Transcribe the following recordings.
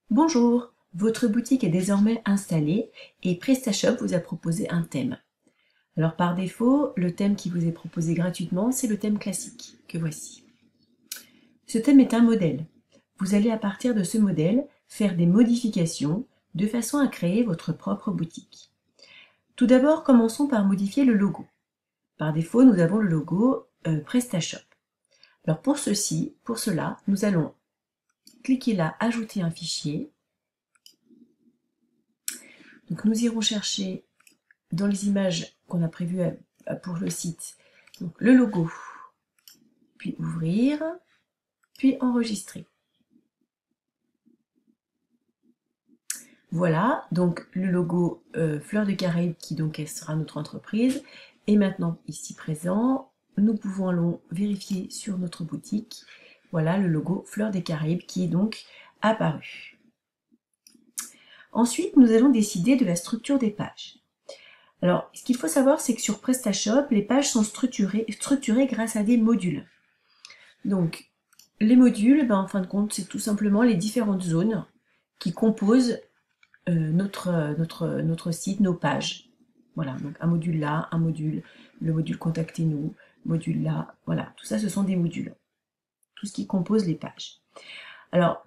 Bonjour, votre boutique est désormais installée et PrestaShop vous a proposé un thème. Alors par défaut, le thème qui vous est proposé gratuitement, c'est le thème classique, que voici. Ce thème est un modèle. Vous allez à partir de ce modèle faire des modifications de façon à créer votre propre boutique. Tout d'abord, commençons par modifier le logo. Par défaut, nous avons le logo PrestaShop. Alors pour cela, nous allons cliquer là, ajouter un fichier. Donc nous irons chercher dans les images qu'on a prévues pour le site, donc le logo, puis ouvrir, puis enregistrer. Voilà, donc le logo Fleurs des Caraïbes qui donc sera notre entreprise est maintenant ici présent. Nous pouvons allons vérifier sur notre boutique. Voilà le logo Fleurs des Caraïbes qui est donc apparu. Ensuite, nous allons décider de la structure des pages. Alors, ce qu'il faut savoir, c'est que sur PrestaShop, les pages sont structurées grâce à des modules. Donc, les modules, en fin de compte, c'est tout simplement les différentes zones qui composent notre site, nos pages. Voilà, donc un module là, le module Contactez-nous, module là, voilà, tout ça, ce sont des modules. Tout ce qui compose les pages. Alors,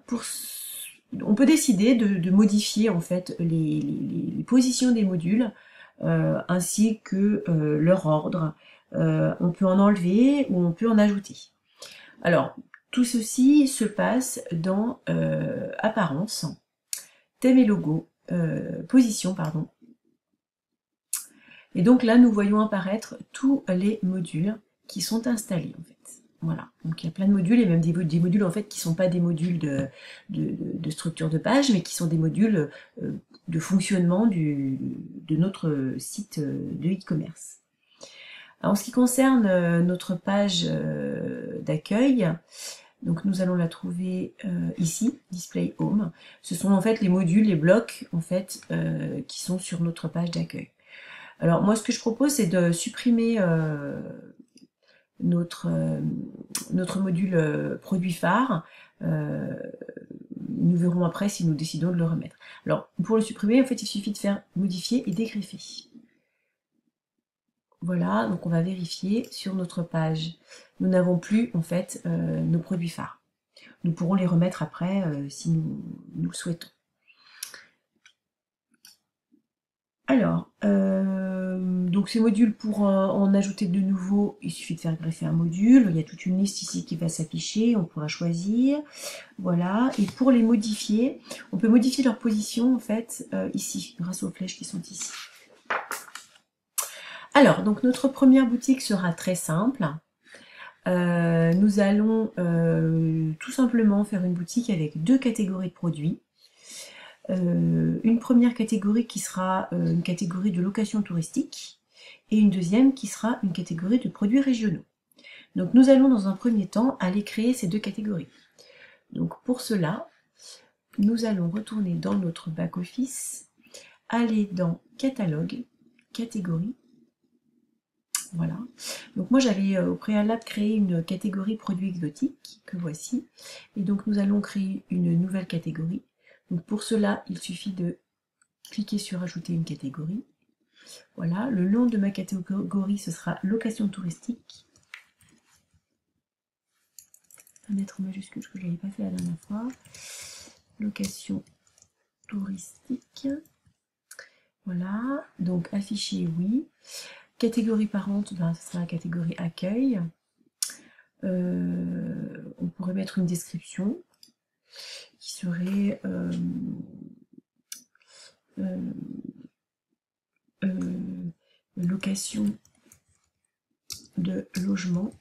on peut décider de modifier en fait les positions des modules ainsi que leur ordre. On peut en enlever ou on peut en ajouter. Alors, tout ceci se passe dans Apparence, Thème et logo, Position, pardon. Et donc là, nous voyons apparaître tous les modules qui sont installés en fait. Voilà, donc il y a plein de modules et même des modules en fait qui ne sont pas des modules de structure de page, mais qui sont des modules de fonctionnement de notre site de e-commerce. En ce qui concerne notre page d'accueil, donc nous allons la trouver ici, Display Home. Ce sont en fait les modules, les blocs en fait qui sont sur notre page d'accueil. Alors moi ce que je propose c'est de supprimer notre module produit phare. Nous verrons après si nous décidons de le remettre. Alors pour le supprimer, en fait, il suffit de faire modifier et dégreffer. Voilà, donc on va vérifier sur notre page. Nous n'avons plus en fait nos produits phares. Nous pourrons les remettre après si nous le souhaitons. Alors, donc ces modules, pour en ajouter de nouveaux, il suffit de faire greffer un module. Il y a toute une liste ici qui va s'afficher, on pourra choisir. Voilà, et pour les modifier, on peut modifier leur position en fait ici, grâce aux flèches qui sont ici. Alors, donc notre première boutique sera très simple. Nous allons tout simplement faire une boutique avec deux catégories de produits. Une première catégorie qui sera une catégorie de location touristique et une deuxième qui sera une catégorie de produits régionaux. Donc nous allons dans un premier temps aller créer ces deux catégories. Donc pour cela, nous allons retourner dans notre back-office, aller dans Catalogue, Catégorie. Voilà. Donc moi j'avais au préalable créé une catégorie produits exotiques, que voici. Et donc nous allons créer une nouvelle catégorie. Donc pour cela, il suffit de cliquer sur ajouter une catégorie. Voilà, le nom de ma catégorie, ce sera location touristique. Je vais mettre en majuscule, parce que je ne l'avais pas fait la dernière fois. Location touristique. Voilà, donc afficher oui. Catégorie parente, ben, ce sera la catégorie accueil. On pourrait mettre une description qui serait location de logement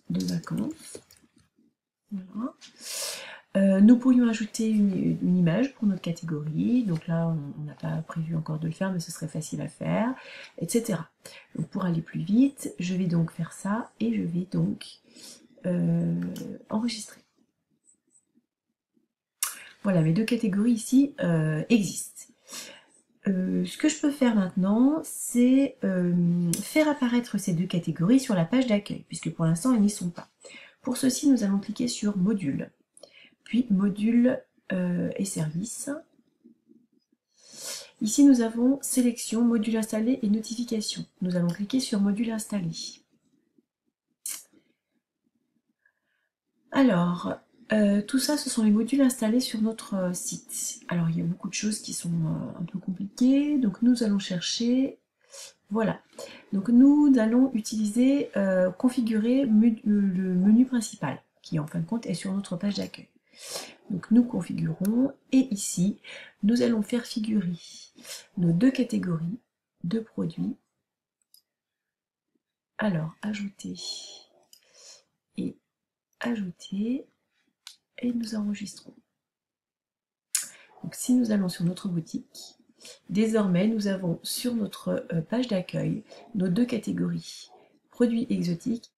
de vacances. Voilà. Nous pourrions ajouter une image pour notre catégorie, donc là on n'a pas prévu encore de le faire mais ce serait facile à faire, etc. Donc pour aller plus vite, je vais donc faire ça et je vais donc enregistrer. Voilà, mes deux catégories ici existent. Ce que je peux faire maintenant, c'est faire apparaître ces deux catégories sur la page d'accueil, puisque pour l'instant elles n'y sont pas. Pour ceci, nous allons cliquer sur Module. puis module et services. Ici, nous avons sélection, module installé et notification. Nous allons cliquer sur module installé. Alors, tout ça, ce sont les modules installés sur notre site. Alors, il y a beaucoup de choses qui sont un peu compliquées. Donc, nous allons chercher... Voilà. Donc, nous allons utiliser, configurer le menu principal, qui en fin de compte est sur notre page d'accueil. Donc, nous configurons, et ici, nous allons faire figurer nos deux catégories de produits. Alors, ajouter et ajouter, et nous enregistrons. Donc, si nous allons sur notre boutique, désormais, nous avons sur notre page d'accueil nos deux catégories, produits exotiques.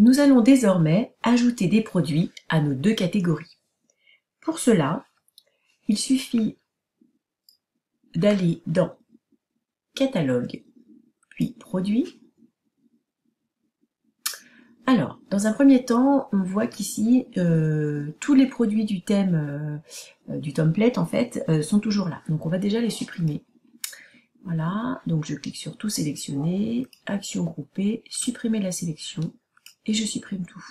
Nous allons désormais ajouter des produits à nos deux catégories. Pour cela, il suffit d'aller dans Catalogue, puis Produits. Alors, dans un premier temps, on voit qu'ici, tous les produits du thème, du template, en fait, sont toujours là. Donc, on va déjà les supprimer. Voilà, donc je clique sur Tout sélectionner, Action groupée, Supprimer la sélection, et je supprime tout.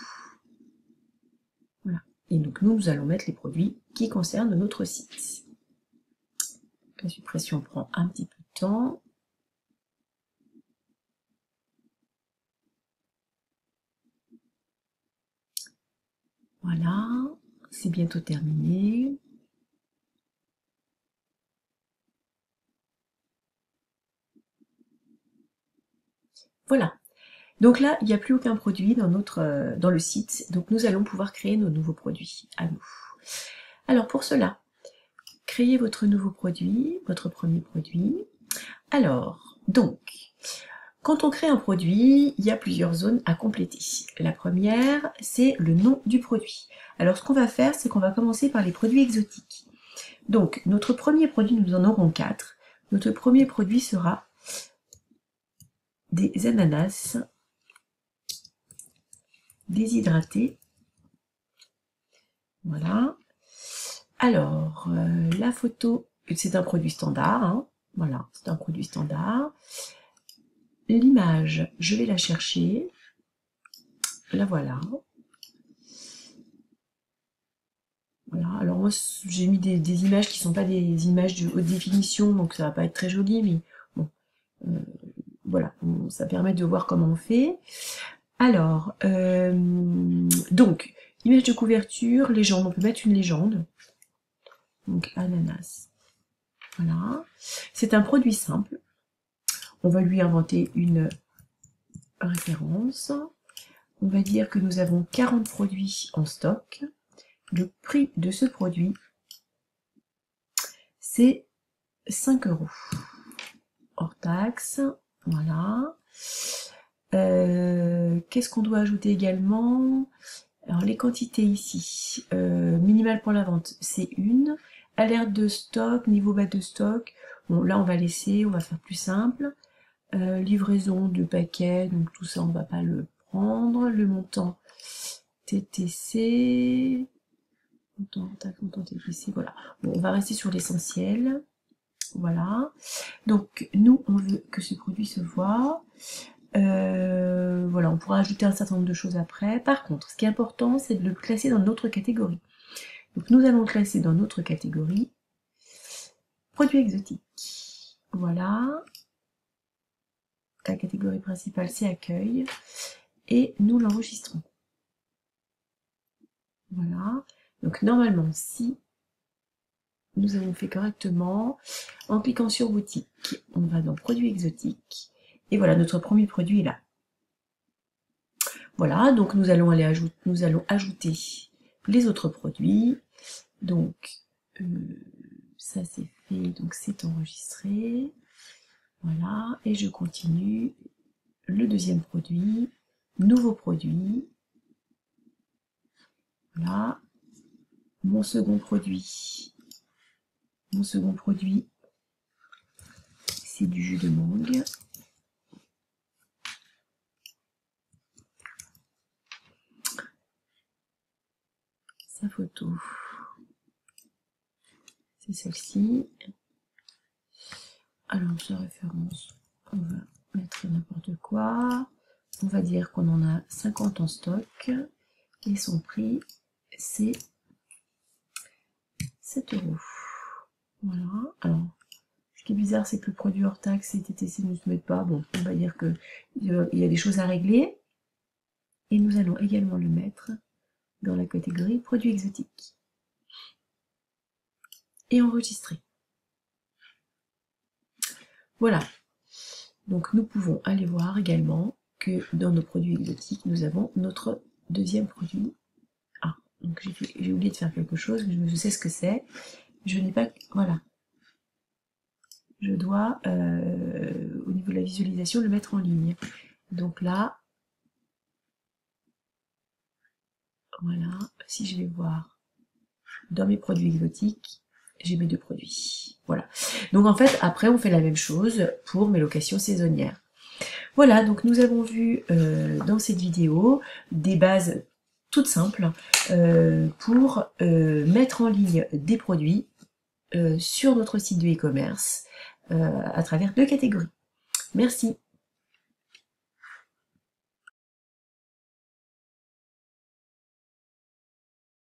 Voilà. Et donc, nous allons mettre les produits qui concernent notre site. La suppression prend un petit peu de temps. Voilà, c'est bientôt terminé. Voilà. Donc là, il n'y a plus aucun produit dans le site. Donc nous allons pouvoir créer nos nouveaux produits à nous. Alors pour cela, créez votre nouveau produit, votre premier produit. Alors, donc, quand on crée un produit, il y a plusieurs zones à compléter. La première, c'est le nom du produit. Alors ce qu'on va faire, c'est qu'on va commencer par les produits exotiques. Donc, notre premier produit, nous en aurons 4. Notre premier produit sera des ananas déshydratés. Voilà. Alors, la photo, c'est un produit standard. Hein. Voilà, c'est un produit standard. L'image, je vais la chercher. La voilà. Voilà. Alors moi, j'ai mis des images qui ne sont pas des images de haute définition, donc ça va pas être très joli, mais bon, voilà, ça permet de voir comment on fait. Alors, donc, image de couverture, légende, on peut mettre une légende. Donc, ananas. Voilà. C'est un produit simple. On va lui inventer une référence. On va dire que nous avons 40 produits en stock. Le prix de ce produit, c'est 5 €. Hors taxe. Voilà. Qu'est-ce qu'on doit ajouter également? Alors les quantités ici, minimale pour la vente, c'est 1. Alerte de stock, niveau bas de stock. Bon, là on va laisser, on va faire plus simple. Livraison de paquets, donc tout ça on va pas le prendre. Le montant TTC, montant TTC, voilà. Bon, on va rester sur l'essentiel. Voilà. Donc nous on veut que ce produit se voit. Voilà, on pourra ajouter un certain nombre de choses après. Par contre, ce qui est important, c'est de le classer dans notre catégorie. Donc nous allons le classer dans notre catégorie produits exotiques. Voilà. La catégorie principale, c'est accueil. Et nous l'enregistrons. Voilà. Donc normalement, si nous avons fait correctement, en cliquant sur boutique, on va dans produits exotiques. Et voilà, notre premier produit est là. Voilà, donc nous allons ajouter les autres produits. Donc, ça c'est fait, donc c'est enregistré. Voilà, et je continue. Le deuxième produit, nouveau produit. Voilà. Mon second produit, c'est du jus de mangue. sa photo. C'est celle-ci. Alors, sa référence, on va mettre n'importe quoi. On va dire qu'on en a 50 en stock. Et son prix, c'est 7 €. Voilà. Alors, ce qui est bizarre, c'est que le produit hors taxe et TTC ne se mettent pas. Bon, on va dire qu'il y a des choses à régler. Et nous allons également le mettre dans la catégorie produits exotiques. Et enregistrer. Voilà. Donc nous pouvons aller voir également que dans nos produits exotiques, nous avons notre deuxième produit. Ah, donc j'ai oublié de faire quelque chose, je sais ce que c'est. Je n'ai pas... Voilà. Je dois, au niveau de la visualisation, le mettre en ligne. Donc là, voilà, si je vais voir dans mes produits exotiques, j'ai mes deux produits. Voilà. Donc en fait, après, on fait la même chose pour mes locations saisonnières. Voilà, donc nous avons vu dans cette vidéo des bases toutes simples pour mettre en ligne des produits sur notre site de e-commerce à travers deux catégories. Merci.